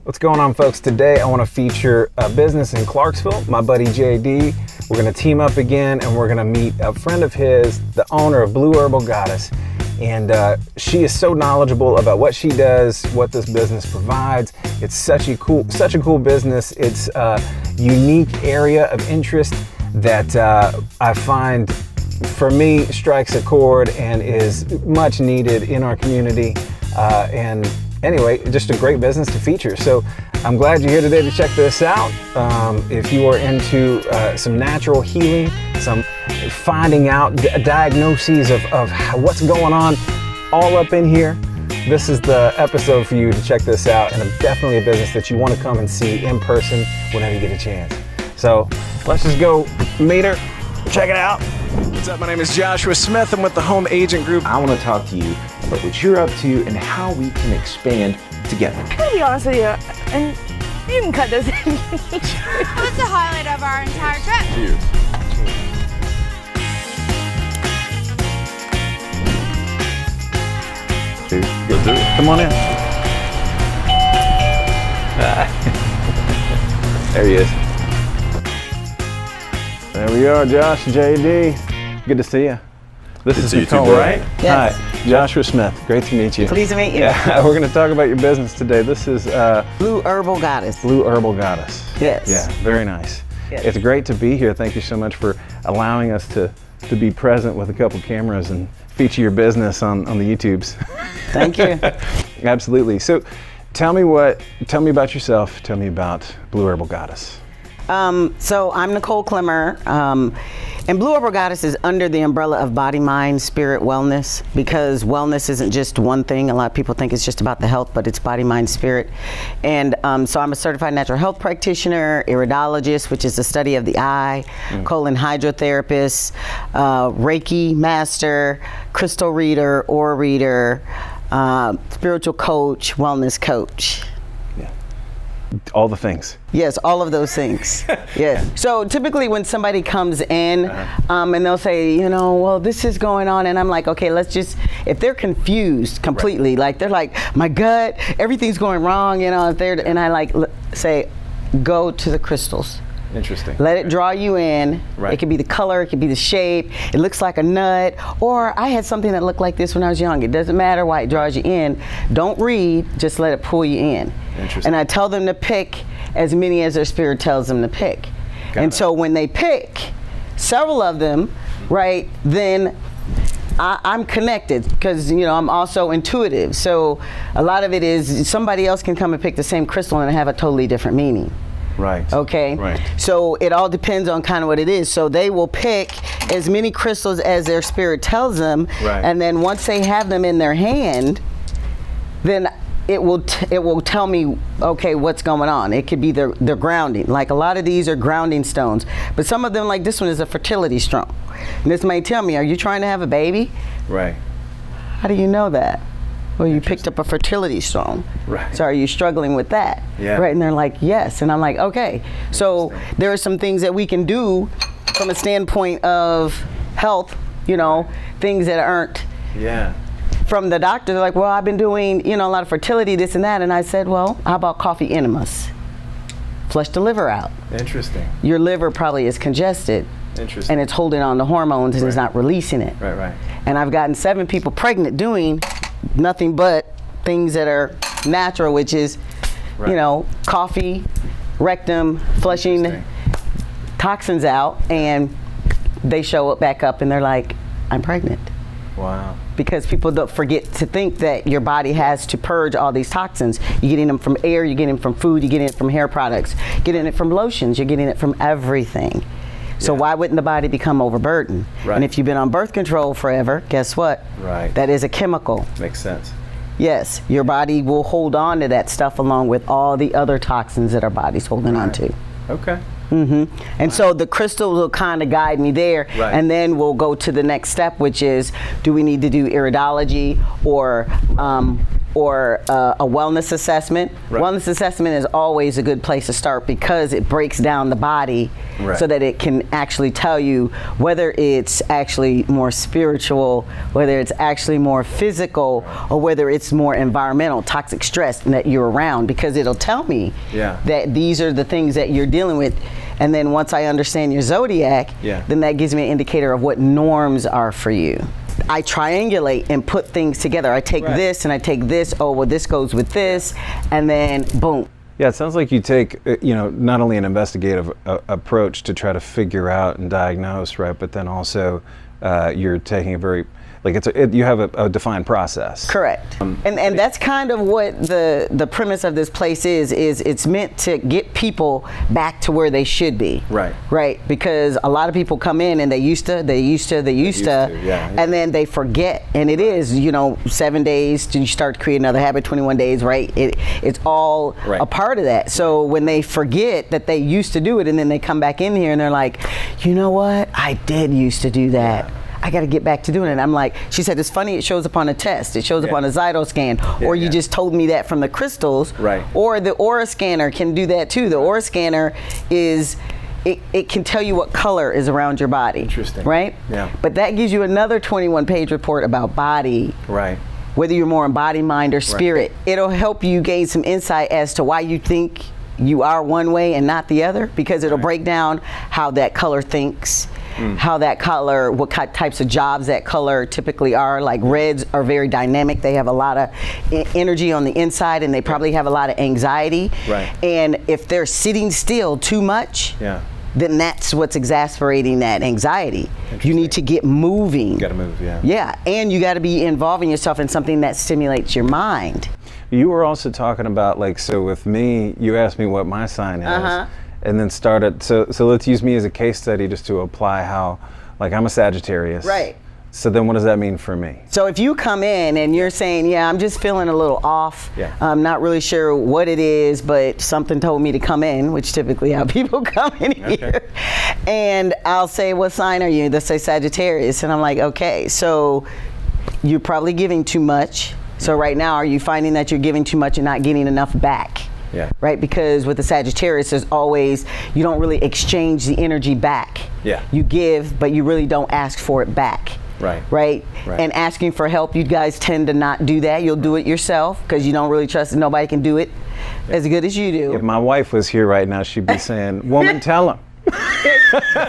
What's going on, folks? Today I want to feature a business in Clarksville, my buddy JD. We're going to team up again and we're going to meet a friend of his, the owner of Blue Herbal Goddess. And she is so knowledgeable about what she does, what this business provides. It's such a cool business. It's a unique area of interest that I find, for me, strikes a chord and is much needed in our community. And anyway, just a great business to feature. So I'm glad you're here today to check this out. If you are into some natural healing, some finding out diagnoses of what's going on all up in here, this is the episode for you to check this out. And definitely a business that you want to come and see in person whenever you get a chance. So let's just go meet her, check it out. What's up? My name is Joshua Smith. I'm with the Home Agent Group. I want to talk to you about what you're up to and how we can expand together. I'm gonna be honest with you, and you can cut this in. What's the highlight of our entire trip? Cheers. Let's do it. Come on in. There he is. There we are, Josh, JD. Good to see you. This is Nicole, right? Yes. Hi, Joshua Smith. Great to meet you. Pleased to meet you. Yeah, we're going to talk about your business today. This is Blue Herbal Goddess. Blue Herbal Goddess. Yes. Yeah, very nice. Yes. It's great to be here. Thank you so much for allowing us to be present with a couple cameras and feature your business on the YouTubes. Thank you. Absolutely. So tell me about yourself. Tell me about Blue Herbal Goddess. So I'm Nicole Clemmer, and Blue Herbal Goddess is under the umbrella of body, mind, spirit, wellness, because wellness isn't just one thing. A lot of people think it's just about the health, but it's body, mind, spirit. And so I'm a certified natural health practitioner, iridologist, which is the study of the eye, colon hydrotherapist, Reiki master, crystal reader, aura reader, spiritual coach, wellness coach. All the things. Yes, all of those things. Yes. So typically when somebody comes in and they'll say, well, this is going on, and I'm like, okay, let's just, if they're confused completely, like they're like, my gut, everything's going wrong, if they're, and I say, go to the crystals. Interesting. Let it draw you in. Right. It could be the color, it could be the shape, it looks like a nut, or I had something that looked like this when I was young. It doesn't matter why it draws you in. Don't read, just let it pull you in. Interesting. And I tell them to pick as many as their spirit tells them to pick. So when they pick several of them, right, then I'm connected because, I'm also intuitive. So a lot of it is somebody else can come and pick the same crystal and have a totally different meaning. Right. Okay. Right. So it all depends on kind of what it is. So they will pick as many crystals as their spirit tells them. Right. And then once they have them in their hand, then it will tell me, okay, what's going on. It could be their grounding. Like a lot of these are grounding stones, but some of them, like this one, is a fertility stone. And this may tell me, are you trying to have a baby? Right. How do you know that? Well, you picked up a fertility stone. Right. So are you struggling with that? Yeah. Right, and they're like, yes. And I'm like, okay. So there are some things that we can do from a standpoint of health, things that aren't. Yeah. From the doctor, they're like, well, I've been doing, a lot of fertility, this and that. And I said, well, how about coffee enemas? Flush the liver out. Interesting. Your liver probably is congested. Interesting. And it's holding on to hormones and it's not releasing it. Right. And I've gotten 7 people pregnant doing nothing but things that are natural, which is, coffee, rectum, flushing toxins out, and they show up back up and they're like, I'm pregnant. Wow. Because people don't forget to think that your body has to purge all these toxins. You're getting them from air, you're getting them from food, you're getting it from hair products, you're getting it from lotions, you're getting it from everything. So why wouldn't the body become overburdened? Right. And if you've been on birth control forever, guess what? Right. That is a chemical. Makes sense. Yes, your body will hold on to that stuff along with all the other toxins that our body's holding on to. Okay. And so the crystals will kind of guide me there, and then we'll go to the next step, which is, do we need to do iridology or or a wellness assessment. Right. Wellness assessment is always a good place to start because it breaks down the body Right. so that it can actually tell you whether it's actually more spiritual, whether it's actually more physical, or whether it's more environmental, toxic stress that you're around, because it'll tell me Yeah. that these are the things that you're dealing with. And then once I understand your zodiac, Yeah. then that gives me an indicator of what norms are for you. I triangulate and put things together. I take Right. this and I take this, oh, well, this goes with this, and then boom. Yeah, it sounds like you take, not only an investigative approach to try to figure out and diagnose, right, but then also you're taking a very, you have a defined process. Correct. And that's kind of what the premise of this place is it's meant to get people back to where they should be. Right. Right. Because a lot of people come in and they used to, yeah. and then they forget. And it is, 7 days to start to create another habit, 21 days, right? It's all Right. a part of that. So when they forget that they used to do it and then they come back in here and they're like, you know what? I did used to do that. Yeah. I got to get back to doing it. I'm like, she said, it's funny, it shows up on a test. It shows up on a Zyto scan. Or you just told me that from the crystals. Right. Or the aura scanner can do that too. The aura scanner it can tell you what color is around your body. Interesting. Right? Yeah. But that gives you another 21-page report about body. Right. Whether you're more in body, mind, or spirit. It'll help you gain some insight as to why you think you are one way and not the other, because it'll break down how that color thinks, how that color, what types of jobs that color typically are. Like reds are very dynamic. They have a lot of energy on the inside, and they probably have a lot of anxiety. Right. And if they're sitting still too much, Yeah. then that's what's exasperating that anxiety. You need to get moving. You got to move, yeah. Yeah, and you got to be involving yourself in something that stimulates your mind. You were also talking about, so with me, you asked me what my sign is, and then started, so let's use me as a case study just to apply how, I'm a Sagittarius. Right. So then what does that mean for me? So if you come in and you're saying, yeah, I'm just feeling a little off, Yeah. I'm not really sure what it is, but something told me to come in, which typically how people come in here. And I'll say, what sign are you? They'll say Sagittarius. And I'm like, okay, so you're probably giving too much. So right now, are you finding that you're giving too much and not getting enough back? Yeah. Right? Because with the Sagittarius, there's always, you don't really exchange the energy back. Yeah. You give, but you really don't ask for it back. Right. Right? Right. And asking for help, you guys tend to not do that. You'll do it yourself because you don't really trust that nobody can do it as good as you do. If my wife was here right now, she'd be saying, woman, tell him.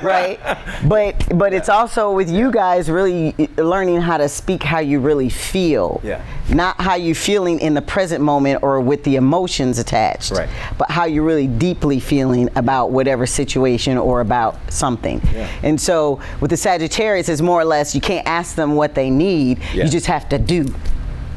Right? But it's also with you guys really learning how to speak how you really feel. Yeah. Not how you're feeling in the present moment or with the emotions attached. Right. But how you're really deeply feeling about whatever situation or about something. Yeah. And so with the Sagittarius, it's more or less you can't ask them what they need. Yeah. You just have to do.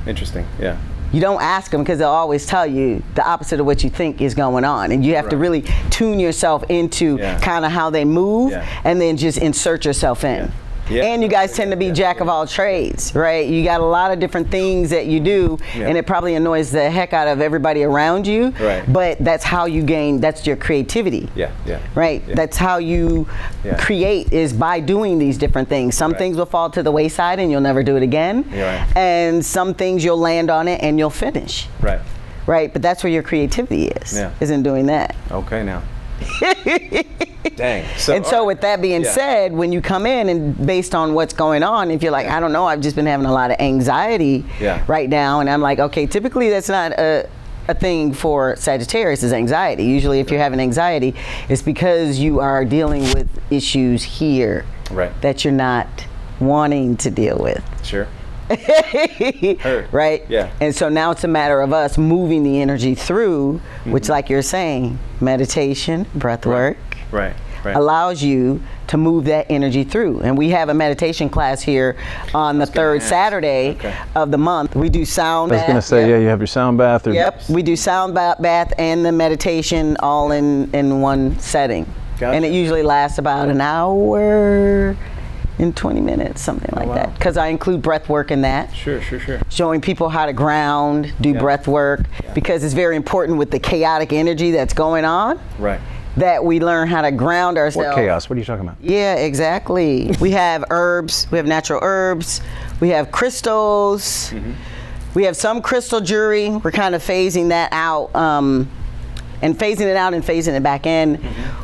Interesting, yeah. You don't ask them because they'll always tell you the opposite of what you think is going on. And you have to really tune yourself into kind of how they move and then just insert yourself in. Yeah. Yeah. And you guys tend to be jack of all trades, right? You got a lot of different things that you do, and it probably annoys the heck out of everybody around you. Right. But that's how you gain, that's your creativity. Yeah, yeah. Right? Yeah. That's how you create, is by doing these different things. Some things will fall to the wayside and you'll never do it again. Yeah, right. And some things you'll land on it and you'll finish. Right. Right? But that's where your creativity is, is in doing that. Okay, now. Dang. So with that being said, when you come in and based on what's going on, if you're like, I don't know, I've just been having a lot of anxiety right now, and I'm like, okay, typically that's not a thing for Sagittarius is anxiety. Usually if you're having anxiety, it's because you are dealing with issues here that you're not wanting to deal with. Sure. Right? Yeah. And so now it's a matter of us moving the energy through, which, like you're saying, meditation, breath work, allows you to move that energy through. And we have a meditation class here on the third Saturday of the month. We do sound bath. I was going to say, you have your sound bath. We do sound bath and the meditation all in one setting. Gotcha. And it usually lasts about an hour in 20 minutes, something like that. Because I include breath work in that. Sure. Showing people how to ground, do breath work, because it's very important with the chaotic energy that's going on. Right. That we learn how to ground ourselves. What chaos? What are you talking about? Yeah, exactly. We have herbs, we have natural herbs, we have crystals, We have some crystal jewelry. We're kind of phasing that out, and phasing it out and phasing it back in.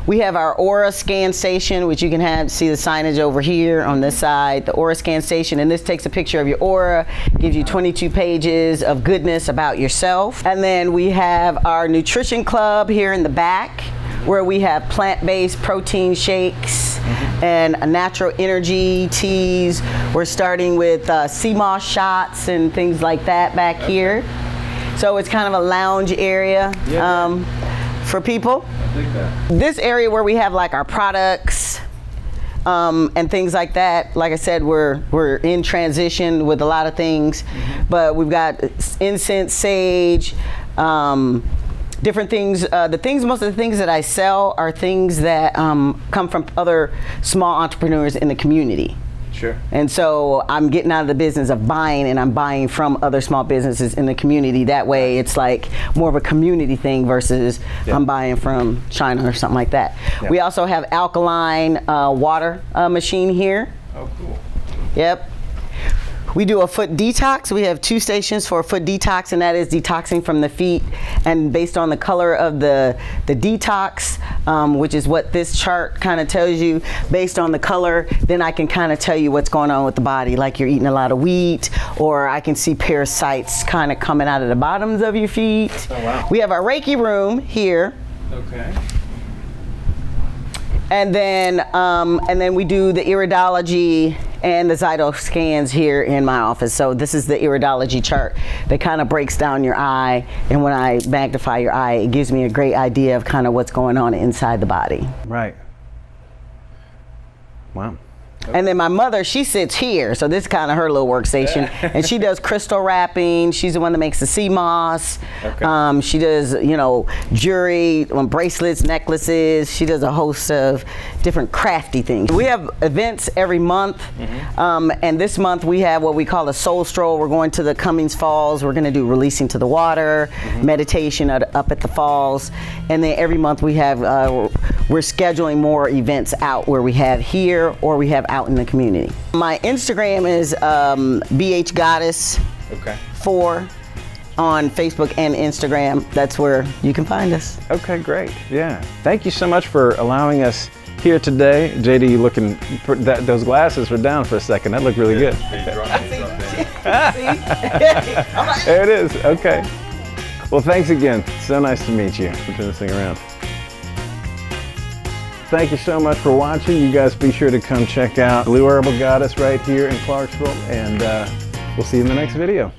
We have our aura scan station, which you can see the signage over here on this side, the aura scan station, and this takes a picture of your aura, gives you 22 pages of goodness about yourself. And then we have our nutrition club here in the back, where we have plant-based protein shakes and a natural energy teas. We're starting with sea moss shots and things like that back here. So it's kind of a lounge area for people. I think that. This area where we have like our products and things like that, like I said, we're in transition with a lot of things, but we've got incense, sage, different things. Most of the things that I sell are things that come from other small entrepreneurs in the community. Sure. And so I'm getting out of the business of buying, and I'm buying from other small businesses in the community. That way it's like more of a community thing versus I'm buying from China or something like that. Yeah. We also have alkaline water machine here. Oh, cool. Yep. We do a foot detox. We have 2 stations for a foot detox, and that is detoxing from the feet. And based on the color of the detox, which is what this chart kind of tells you, based on the color, then I can kind of tell you what's going on with the body, like you're eating a lot of wheat, or I can see parasites kind of coming out of the bottoms of your feet. Oh, wow. We have our Reiki room here. Okay. And then we do the iridology and the Zyto scans here in my office. So this is the iridology chart that kind of breaks down your eye, and when I magnify your eye, it gives me a great idea of kind of what's going on inside the body. Right. Wow. And then my mother, she sits here, so this is kind of her little workstation, and she does crystal wrapping. She's the one that makes the sea moss. Okay. She does, jewelry, bracelets, necklaces. She does a host of different crafty things. We have events every month, and this month we have what we call a soul stroll. We're going to the Cummings Falls. We're going to do releasing to the water, meditation up at the falls, and then every month we have, we're scheduling more events out where we have here or we have out in the community. My Instagram is BHGoddess 4 on Facebook and Instagram. That's where you can find us. Okay, great. Yeah. Thank you so much for allowing us here today. JD, you looking, those glasses were down for a second. That looked really good. There it is. Okay. Well, thanks again. So nice to meet you. We'll turn this thing around. Thank you so much for watching. You guys be sure to come check out Blue Herbal Goddess right here in Clarksville, and we'll see you in the next video.